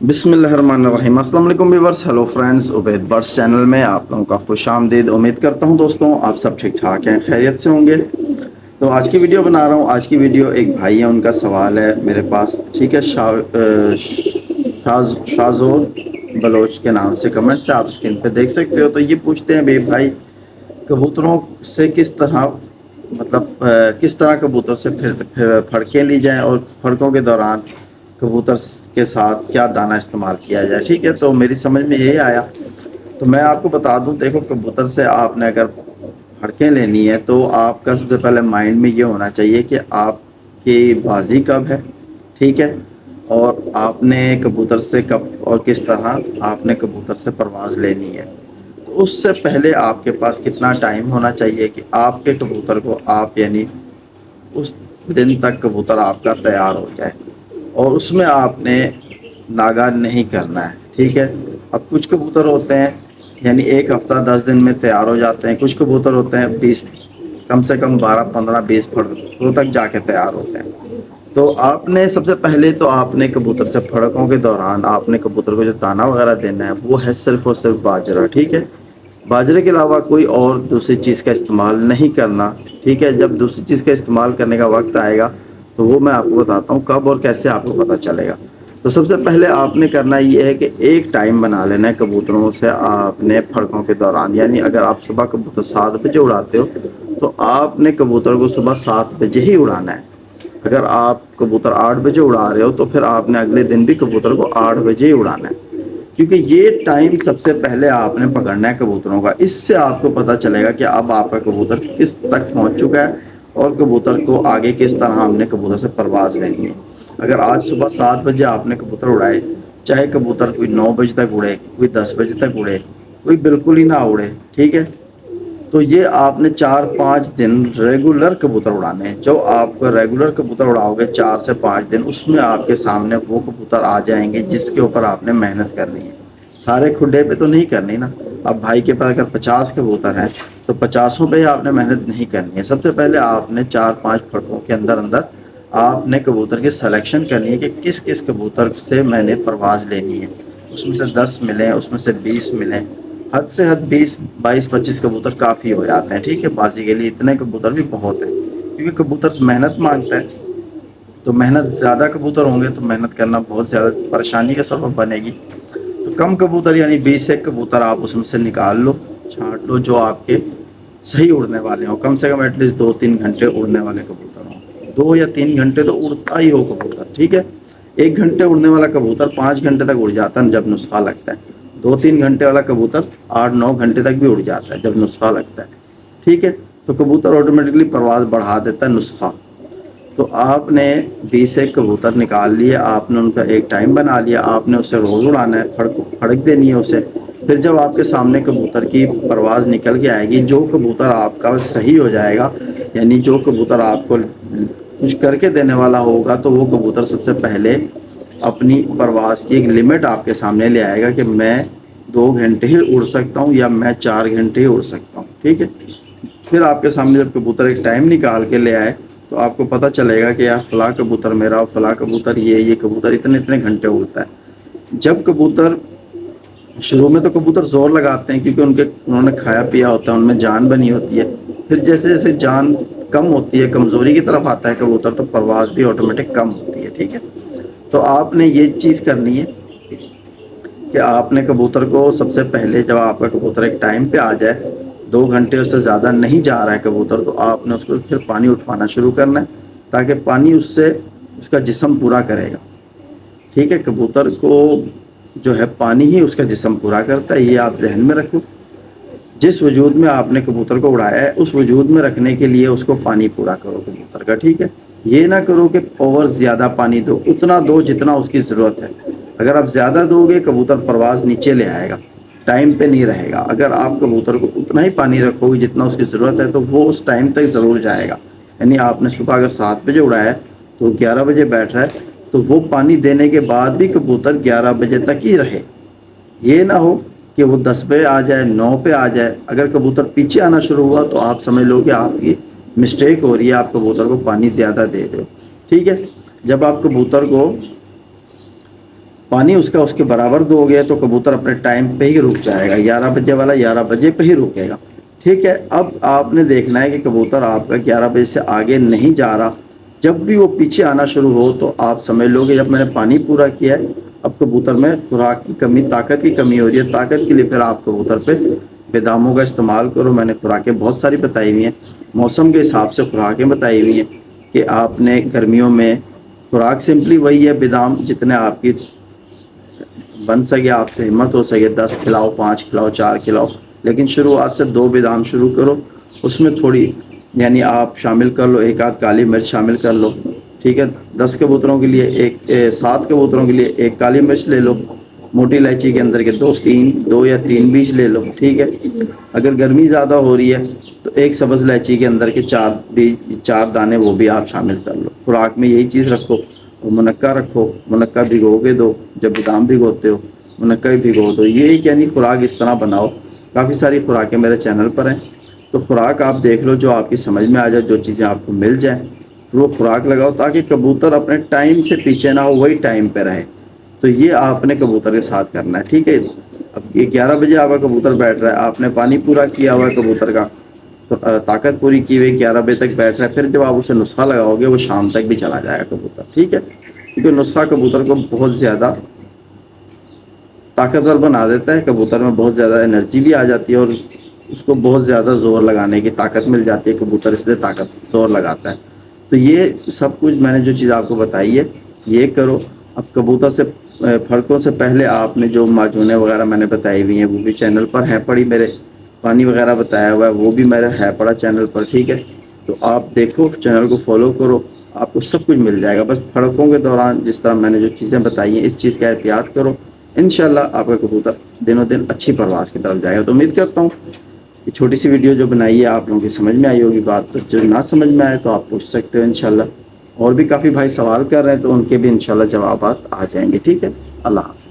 बिस्मिल्लाहिर्रहमानिर्रहीम। अस्सलाम वालेकुम viewers, hello friends, Ubaid birds channel में आप लोगों का खुश आमदीद। उम्मीद करता हूं दोस्तों आप सब ठीक ठाक हैं, खैरियत से होंगे। तो आज की वीडियो बना रहा हूं। आज की वीडियो एक भाई है, उनका सवाल है मेरे पास, ठीक है। शाहजोर बलोच के नाम से कमेंट से आप स्क्रीन पे देख सकते हो। तो ये पूछते हैं भाई कबूतरों से किस तरह किस तरह कबूतर से फिर फड़कें ली जाएं और फड़कों के दौरान कबूतर के साथ क्या दाना इस्तेमाल किया जाए। ठीक है, तो मेरी समझ में यही आया। तो मैं आपको बता दूं, देखो कबूतर से आपने अगर फड़कें लेनी है तो आपका सबसे पहले माइंड में ये होना चाहिए कि आपकी बाजी कब है, ठीक है, और आपने कबूतर से कब और किस तरह आपने कबूतर से परवाज़ लेनी है। तो उससे पहले आपके पास कितना टाइम होना चाहिए कि आपके कबूतर को आप यानी उस दिन तक कबूतर आपका तैयार हो जाए, और उसमें आपने नागा नहीं करना है, ठीक है। अब कुछ कबूतर होते हैं यानी एक हफ्ता 10 दिन में तैयार हो जाते हैं, कुछ कबूतर होते हैं 20 कम से कम 12-15-20 फड़कों तक जाके तैयार होते हैं। तो आपने सबसे पहले तो आपने कबूतर से फड़कों के दौरान आपने कबूतर को जो दाना वगैरह देना है वो है सिर्फ़ और सिर्फ बाजरा, ठीक है। बाजरे के अलावा कोई और दूसरी चीज़ का इस्तेमाल नहीं करना, ठीक है। जब दूसरी चीज़ का इस्तेमाल करने का वक्त आएगा तो वो मैं आपको बताता हूँ कब और कैसे आपको पता चलेगा। तो सबसे पहले आपने करना ये है कि एक टाइम बना लेना है कबूतरों से आपने फड़कों के दौरान। यानी अगर आप सुबह कबूतर 7 बजे उड़ाते हो तो आपने कबूतर को सुबह 7 बजे ही उड़ाना है। अगर आप कबूतर 8 बजे उड़ा रहे हो तो फिर आपने अगले दिन भी कबूतर को 8 बजे ही उड़ाना है, क्योंकि ये टाइम सबसे पहले आपने पकड़ना है कबूतरों का। इससे आपको पता चलेगा कि अब आपका कबूतर किस तक पहुंच चुका है और कबूतर को आगे किस तरह हमने कबूतर से परवाज़ लेनी है। अगर आज सुबह 7 बजे आपने कबूतर उड़ाए, चाहे कबूतर कोई 9 बजे तक उड़े, कोई 10 बजे तक उड़े, कोई बिल्कुल ही ना उड़े, ठीक है, तो ये आपने 4-5 दिन रेगुलर कबूतर उड़ाने हैं। जो आप रेगुलर कबूतर उड़ाओगे 4 से 5 दिन, उसमें आपके सामने वो कबूतर आ जाएंगे जिसके ऊपर आपने मेहनत करनी है। सारे खुडे पे तो नहीं करनी ना। अब भाई के पास अगर 50 कबूतर हैं तो 50 पे आपने मेहनत नहीं करनी है। सबसे पहले आपने 4-5 फड़कों के अंदर अंदर आपने कबूतर की सिलेक्शन करनी है कि किस किस कबूतर से मैंने परवाज़ लेनी है। उसमें से 10 मिलें, उसमें से 20 मिलें, हद से हद 20-22-25 कबूतर काफ़ी हो जाते हैं, ठीक है। बाजी के लिए इतने कबूतर भी बहुत है, क्योंकि कबूतर मेहनत मांगता है। तो मेहनत ज़्यादा कबूतर होंगे तो मेहनत करना बहुत ज़्यादा परेशानी का सबब बनेगी। तो कम कबूतर यानी 20 एक कबूतर आप उसमें से निकाल लो, छांट लो, जो आपके सही उड़ने वाले हों। कम से कम एटलीस्ट 2-3 घंटे उड़ने वाले कबूतर हों। 2 या 3 घंटे तो उड़ता ही हो कबूतर, ठीक है। 1 घंटे उड़ने वाला कबूतर 5 घंटे तक उड़ जाता है जब नुस्खा लगता है। 2-3 घंटे वाला कबूतर 8-9 घंटे तक भी उड़ जाता है जब नुस्खा लगता है, ठीक है। तो कबूतर ऑटोमेटिकली परवाज़ बढ़ा देता है नुस्खा। तो आपने 20 एक कबूतर निकाल लिए, आपने उनका एक टाइम बना लिया, आपने उसे रोज़ उड़ाना है, फड़क देनी है उसे। फिर जब आपके सामने कबूतर की परवाज़ निकल के आएगी, जो कबूतर आपका सही हो जाएगा, यानी जो कबूतर आपको कुछ करके देने वाला होगा, तो वो कबूतर सबसे पहले अपनी परवाज़ की एक लिमिट आपके सामने ले आएगा कि मैं 2 घंटे ही उड़ सकता हूँ या मैं 4 घंटे ही उड़ सकता हूँ, ठीक है। फिर आपके सामने जब कबूतर एक टाइम निकाल के ले आए तो आपको पता चलेगा कि यार फ़लाँ कबूतर मेरा और फ़लाँ कबूतर ये कबूतर इतने इतने घंटे उड़ता है। जब कबूतर शुरू में तो कबूतर ज़ोर लगाते हैं क्योंकि उन्होंने खाया पिया होता है, उनमें जान बनी होती है। फिर जैसे जैसे जान कम होती है, कमज़ोरी की तरफ आता है कबूतर, तो परवाज़ भी ऑटोमेटिक कम होती है, ठीक है। तो आपने ये चीज़ करनी है कि आपने कबूतर को सबसे पहले जब आपका कबूतर एक टाइम पे आ जाए, 2 घंटे उससे ज़्यादा नहीं जा रहा है कबूतर, तो आपने उसको फिर पानी उठवाना शुरू करना है, ताकि पानी उससे उसका जिस्म पूरा करेगा, ठीक है। कबूतर को जो है पानी ही उसका जिस्म पूरा करता है, ये आप जहन में रखो। जिस वजूद में आपने कबूतर को उड़ाया है उस वजूद में रखने के लिए उसको पानी पूरा करो कबूतर का, ठीक है। ये ना करो कि ओवर ज़्यादा पानी दो, उतना दो जितना उसकी ज़रूरत है। अगर आप ज़्यादा दोगे कबूतर परवाज़ नीचे ले आएगा, टाइम पे नहीं रहेगा। अगर आप कबूतर को उतना ही पानी रखोगे जितना उसकी ज़रूरत है तो वो उस टाइम तक ज़रूर जाएगा। यानी आपने सुबह अगर 7 बजे उड़ाया है तो 11 बजे बैठ रहा है, तो वो पानी देने के बाद भी कबूतर 11 बजे तक ही रहे। ये ना हो कि वो 10 पे आ जाए, 9 पे आ जाए। अगर कबूतर पीछे आना शुरू हुआ तो आप समझ लो कि आपकी मिस्टेक हो रही है, आप कबूतर को पानी ज़्यादा दे रहे हो, ठीक है। जब आप कबूतर को پانی اس کے برابر دو گے تو کبوتر اپنے ٹائم پہ ہی رک جائے گا، 11 بجے والا 11 بجے پہ ہی رکے گا، ٹھیک ہے۔ اب آپ نے دیکھنا ہے کہ کبوتر آپ کا 11 بجے سے آگے نہیں جا رہا، جب بھی وہ پیچھے آنا شروع ہو تو آپ سمجھ لو کہ جب میں نے پانی پورا کیا ہے، اب کبوتر میں خوراک کی کمی، طاقت کی کمی ہو رہی ہے۔ طاقت کے لیے پھر آپ کبوتر پہ بیداموں کا استعمال کرو۔ میں نے خوراکیں بہت ساری بتائی ہوئی ہیں، موسم کے حساب سے خوراکیں بتائی ہوئی ہیں کہ آپ نے گرمیوں میں خوراک سمپلی وہی ہے، بیدام جتنے آپ کی بن سکے، آپ سے ہمت ہو سکے 10 کھلاؤ، 5 کھلاؤ، 4 کھلاؤ، لیکن شروعات سے 2 بیدام شروع کرو، اس میں تھوڑی یعنی آپ شامل کر لو، 1 آدھ کالی مرچ شامل کر لو، ٹھیک ہے۔ 10 کبوتروں کے لیے 7 کبوتروں کے لیے 1 کالی مرچ لے لو، موٹی الائچی کے اندر کے 2 یا 3 بیج لے لو، ٹھیک ہے۔ اگر گرمی زیادہ ہو رہی ہے تو 1 سبز الائچی کے اندر کے 4 دانے وہ بھی آپ شامل کر لو۔ خوراک میں یہی چیز رکھو، منقع رکھو، منقع بھگو کے دو، جب بادام بھگوتے ہو منقع بھی بھگو دو، یہ یعنی خوراک اس طرح بناؤ۔ کافی ساری خوراکیں میرے چینل پر ہیں، تو خوراک آپ دیکھ لو جو آپ کی سمجھ میں آ جائے، جو چیزیں آپ کو مل جائیں وہ خوراک لگاؤ، تاکہ کبوتر اپنے ٹائم سے پیچھے نہ ہو، وہی ٹائم پہ رہے۔ تو یہ آپ نے کبوتر کے ساتھ کرنا ہے، ٹھیک ہے۔ اب یہ 11 بجے آپ کا کبوتر بیٹھ رہا ہے، آپ نے پانی پورا کیا ہوا ہے کبوتر کا، طاقت پوری کی ہوئی، 11 بجے تک بیٹھ رہا ہے، پھر جب آپ اسے نسخہ لگاؤ گے وہ شام تک بھی چلا جائے گا کبوتر، ٹھیک ہے۔ کیونکہ نسخہ کبوتر کو بہت زیادہ طاقتور بنا دیتا ہے، کبوتر میں بہت زیادہ انرجی بھی آ جاتی ہے اور اس کو بہت زیادہ زور لگانے کی طاقت مل جاتی ہے، کبوتر اس لیے زور لگاتا ہے۔ تو یہ سب کچھ میں نے جو چیز آپ کو بتائی ہے یہ کرو۔ اب کبوتر سے پھڑکوں سے پہلے آپ نے جو معجونیں وغیرہ میں نے بتائی ہوئی ہیں وہ بھی چینل پر ہیں پڑی، میرے پانی وغیرہ بتایا ہوا ہے وہ بھی میرا ہے پڑا چینل پر، ٹھیک ہے۔ تو آپ دیکھو، چینل کو فالو کرو، آپ کو سب کچھ مل جائے گا۔ بس پھڑکوں کے دوران جس طرح میں نے جو چیزیں بتائی ہیں اس چیز کا احتیاط کرو، انشاءاللہ آپ کا کبوتر دنوں دن اچھی پرواز کی طرف جائے گا۔ تو امید کرتا ہوں یہ چھوٹی سی ویڈیو جو بنائی ہے آپ لوگوں کی سمجھ میں آئی ہوگی بات، تو جو نہ سمجھ میں آئے تو آپ پوچھ سکتے ہو انشاءاللہ، اور بھی کافی بھائی سوال کر رہے ہیں تو ان کے بھی انشاءاللہ جوابات آ جائیں گے، ٹھیک ہے۔ اللہ حافظ۔